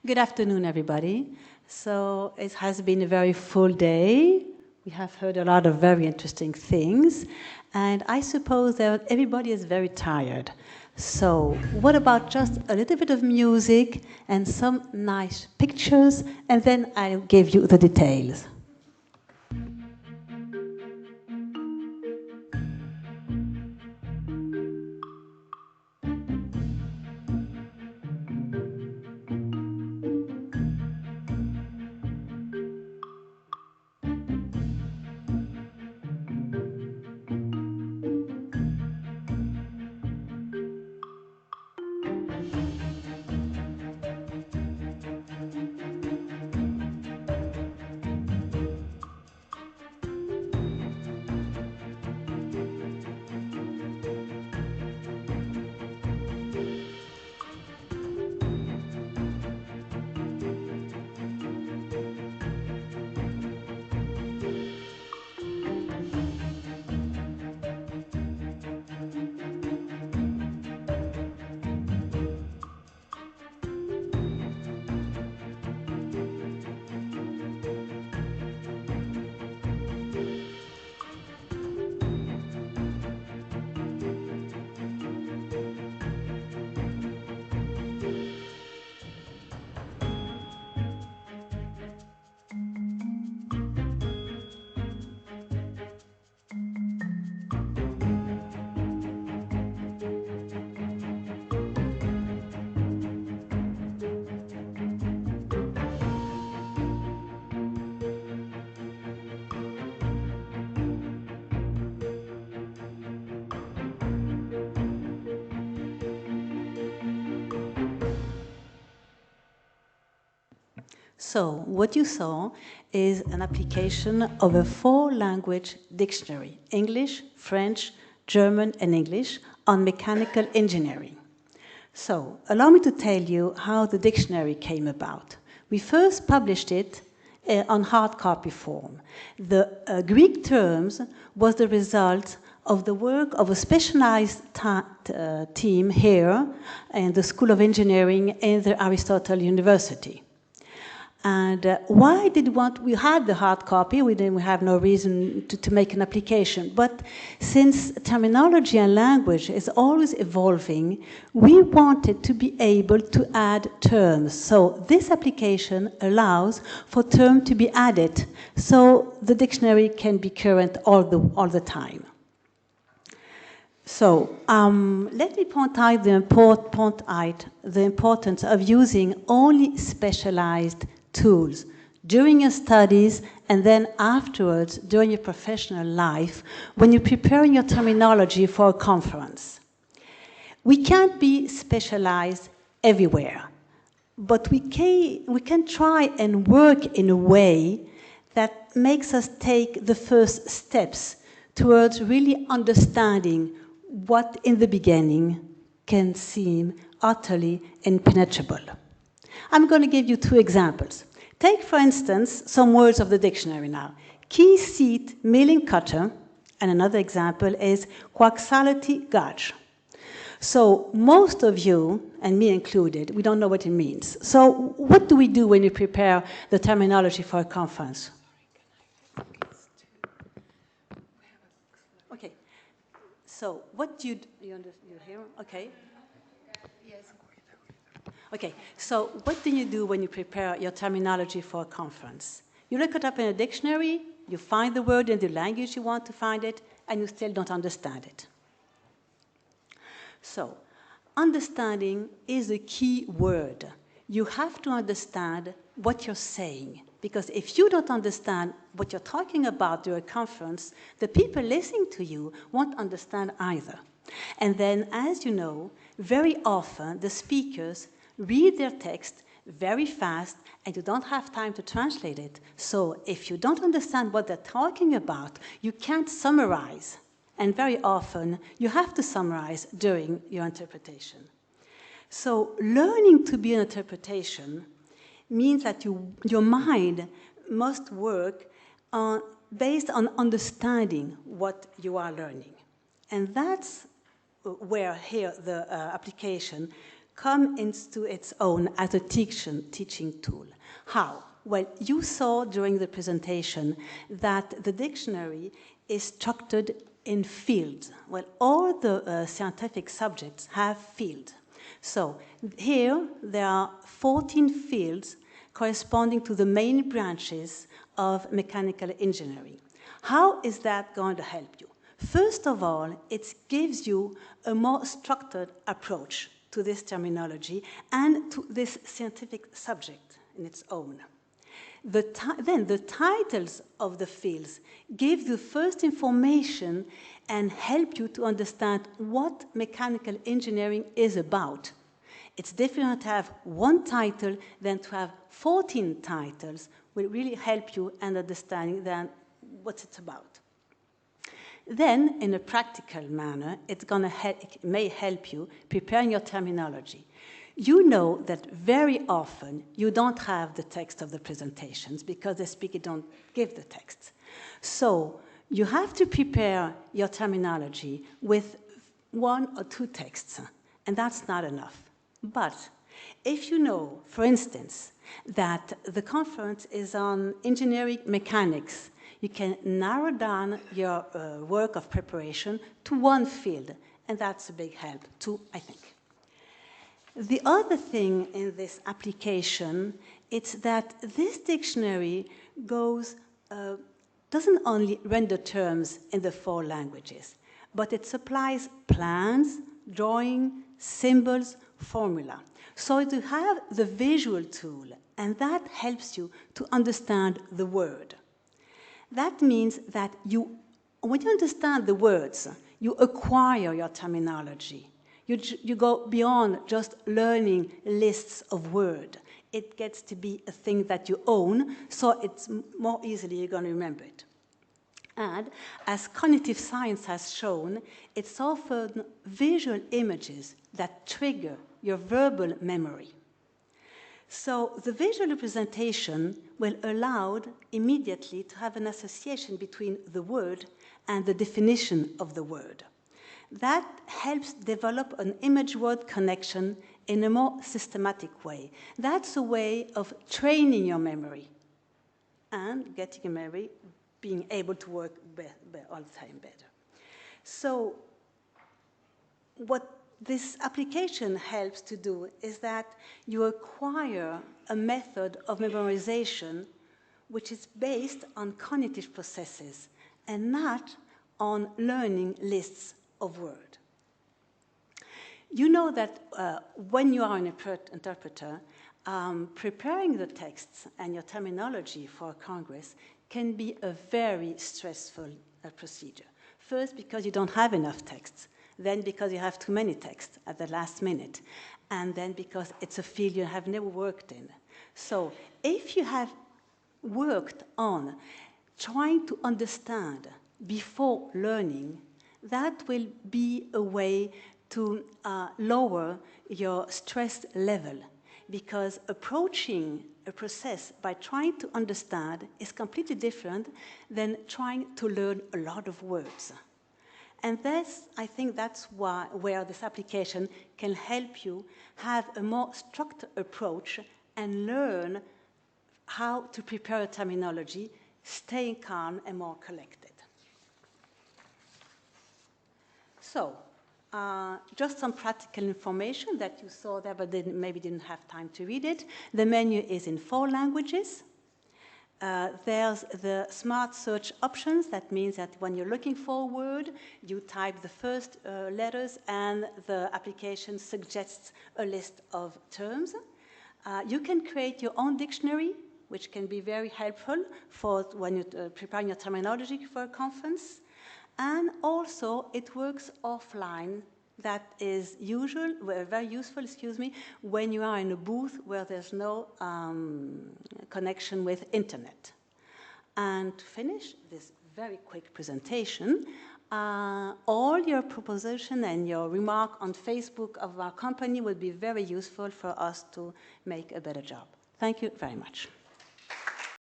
Good afternoon, everybody. So it has been a very full day. We have heard a lot of very interesting things. And I suppose that everybody is very tired. So what about just a little bit of music and some nice pictures, and then I'll give you the details. So what you saw is an application of a 4-language dictionary, English, French, German, and English, on mechanical engineering. So allow me to tell you how the dictionary came about. We first published it on hard copy form. The Greek terms was the result of the work of a specialized team here in the School of Engineering in the Aristotle University. And why did we had the hard copy, we have no reason to make an application, but since terminology and language is always evolving, we wanted to be able to add terms. So this application allows for terms to be added, so the dictionary can be current all the time. So let me point out the importance of using only specialized tools during your studies and then afterwards during your professional life when you're preparing your terminology for a conference. We can't be specialized everywhere, but we can try and work in a way that makes us take the first steps towards really understanding what in the beginning can seem utterly impenetrable. I'm going to give you 2 examples. Take, for instance, some words of the dictionary now. Key seat milling cutter, and another example is coaxiality gauge. So most of you, and me included, we don't know what it means. So what do we do when you prepare the terminology for a conference? Okay. So what do you hear? Okay. Okay, so what do you do when you prepare your terminology for a conference? You look it up in a dictionary, you find the word in the language you want to find it, and you still don't understand it. So, understanding is a key word. You have to understand what you're saying, because if you don't understand what you're talking about during a conference, the people listening to you won't understand either. And then, as you know, very often the speakers read their text very fast and you don't have time to translate it. So if you don't understand what they're talking about, you can't summarize. And very often you have to summarize during your interpretation. So learning to be an interpretation means that your mind must work based on understanding what you are learning. And that's where here the application come into its own as a teaching tool. How? Well, you saw during the presentation that the dictionary is structured in fields. Well, all the scientific subjects have fields. So here there are 14 fields corresponding to the main branches of mechanical engineering. How is that going to help you? First of all, it gives you a more structured approach to this terminology and to this scientific subject in its own. Then the titles of the fields give you first information and help you to understand what mechanical engineering is about. It's different to have one title than to have 14 titles, will really help you in understanding then what it's about. Then, in a practical manner, it may help you preparing your terminology. You know that very often you don't have the text of the presentations because the speaker don't give the text. So you have to prepare your terminology with 1 or 2 texts, and that's not enough. But if you know, for instance, that the conference is on engineering mechanics, you can narrow down your work of preparation to one field, and that's a big help too, I think. The other thing in this application is that this dictionary doesn't only render terms in the 4 languages, but it supplies plans, drawing, symbols, formula. So you have the visual tool, and that helps you to understand the word. That means that when you understand the words, you acquire your terminology. You go beyond just learning lists of words. It gets to be a thing that you own, so it's more easily you're going to remember it. And as cognitive science has shown, it's often visual images that trigger your verbal memory. So the visual representation will allow immediately to have an association between the word and the definition of the word. That helps develop an image-word connection in a more systematic way. That's a way of training your memory and getting your memory being able to work all the time better. So what this application helps to do is that you acquire a method of memorization which is based on cognitive processes and not on learning lists of words. You know that when you are an interpreter, preparing the texts and your terminology for a congress can be a very stressful procedure. First, because you don't have enough texts. Then because you have too many texts at the last minute. And then because it's a field you have never worked in. So if you have worked on trying to understand before learning, that will be a way to lower your stress level, because approaching a process by trying to understand is completely different than trying to learn a lot of words. And I think that's where this application can help you have a more structured approach and learn how to prepare a terminology, staying calm and more collected. So, just some practical information that you saw there, but maybe didn't have time to read it. The menu is in 4 languages. There's the smart search options. That means that when you're looking for a word, you type the first letters and the application suggests a list of terms. You can create your own dictionary, which can be very helpful for when you're preparing your terminology for a conference. And also, it works offline. That is very useful, when you are in a booth where there's no connection with internet. And to finish this very quick presentation, all your proposition and your remark on Facebook of our company would be very useful for us to make a better job. Thank you very much.